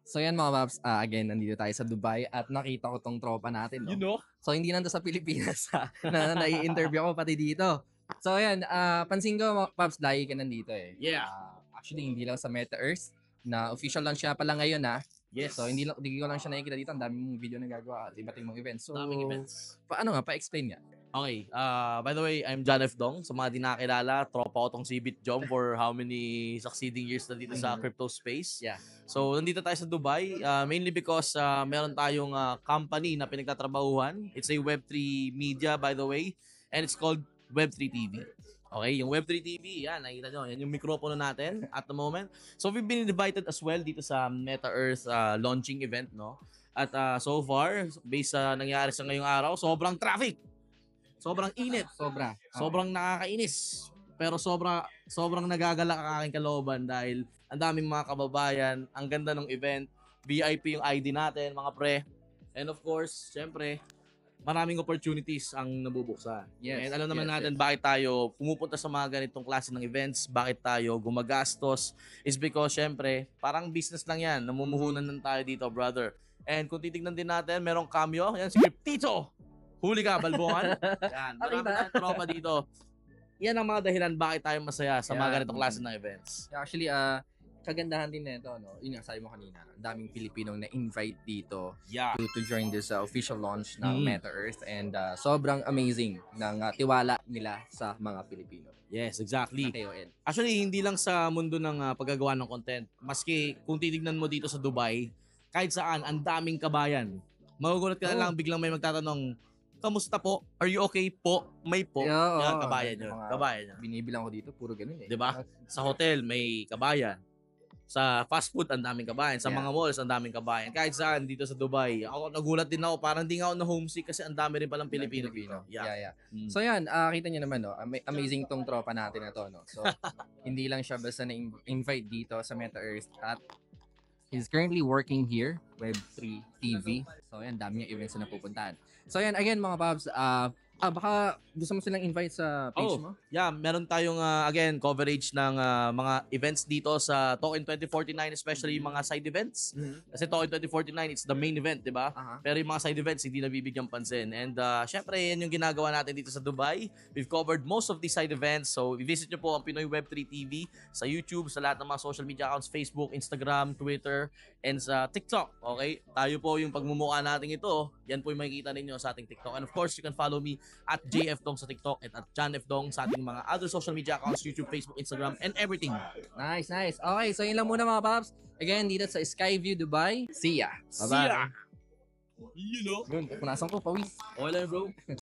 So yan mga Paps, again, nandito tayo sa Dubai at nakita ko tong tropa natin, no? You know? So hindi nando sa Pilipinas na nai-interview ako pati dito. So yan, pansin ko mga Paps, lagi ka nandito eh. Yeah. Actually, hindi lang sa Meta Earth na official launch siya pala ngayon Yes. So hindi ko lang siya nakikita dito, ang dami mong video na gagawa at iba't ibang events. So Daming events. pa-explain nga. Okay, by the way, I'm John F. Dong. Sa mga di nakakilala, tropa ko tong si Bitjom for how many succeeding years na dito sa crypto space. Yeah. So, nandito tayo sa Dubai, mainly because meron tayong company na pinagtatrabahuhan. It's a Web3 media, by the way, and it's called Web3 TV. Okay, yung Web3 TV, yan, nakikita nyo, yan yung mikropono natin at the moment. So, we've been invited as well dito sa Meta Earth launching event, no? At so far, based sa nangyari sa ngayong araw, sobrang traffic. Sobrang init. Sobrang nakakainis. Pero sobrang nagagalak ang aking kalooban dahil ang daming mga kababayan, ang ganda ng event, VIP yung ID natin, mga pre. And of course, syempre, maraming opportunities ang nabubuksan. Yes, And alam naman yes, natin bakit tayo pumupunta sa mga ganitong klase ng events, bakit tayo gumagastos, is because syempre, parang business lang yan, namumuhunan lang tayo dito, brother. And kung titignan din natin, merong cameo, yan si Tito! Huli ka, balbongan. Yan, marami tayong tropa dito. Yan ang mga dahilan bakit tayo masaya sa mga ganitong klase ng events. Actually, kagandahan din nito, no? Yun nga, sabi mo kanina, ang daming Pilipinong na-invite dito Yeah. to join this official launch ng Meta Earth and sobrang amazing ng tiwala nila sa mga Pilipino. Yes, exactly. Sa KOL. Actually, hindi lang sa mundo ng paggagawa ng content. Maski kung titignan mo dito sa Dubai, kahit saan, ang daming kabayan. Magugulat ka na lang, biglang may magtatanong, kamusta po? Are you okay po? May po. Yeah, Yan, kabayan yun. Mga Kabayan yun. Binibilang ko dito, puro ganun eh. Diba? Sa hotel, may kabayan. Sa fast food, ang daming kabayan. Sa mga malls, ang daming kabayan. Kahit saan, dito sa Dubai. Ako, nagulat din ako. Parang di nga ako na-homesick kasi ang dami rin palang Pilipino dito. Yeah. So yan, kita nyo naman, no? Amazing tong tropa natin na to, no? So, hindi lang siya basta na-invite dito sa Meta Earth at he's currently working here, Web3 TV. So yan, dami niya events na napupuntahan. So yan, again mga Pabs, baka gusto mo silang invite sa page mo? Yeah, meron tayong again coverage ng mga events dito sa Token 2049, especially yung mga side events. Kasi Token 2049 it's the main event, 'di ba? Pero yung mga side events hindi nabibigyan pansin. And syempre yan yung ginagawa natin dito sa Dubai. We've covered most of these side events. So i-visit niyo po ang Pinoy Web3 TV sa YouTube, sa lahat ng mga social media accounts, Facebook, Instagram, Twitter, and sa TikTok. Okay? Tayo po yung pagmumukha natin ito. Yan po yung makikita ninyo sa ating TikTok. And of course, you can follow me at JF Dong sa TikTok and at John F. Dong sa ating mga other social media accounts, YouTube, Facebook, Instagram, and everything. Nice. Okay, so yun lang muna mga Paps. Again, dito sa Skyview Dubai. See ya. Bye-bye. You know. Yun, punasan ko, pawis. Okay lang, bro.